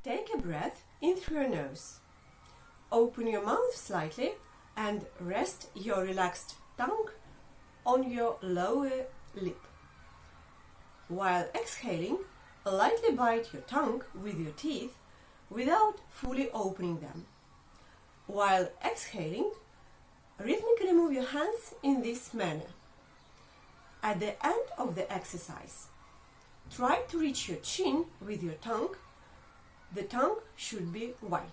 Take a breath in through your nose. Open your mouth slightly and rest your relaxed tongue on your lower lip. While exhaling, lightly bite your tongue with your teeth without fully opening them. While exhaling, rhythmically move your hands in this manner. At the end of the exercise, try to reach your chin with your tongue. The tongue should be white.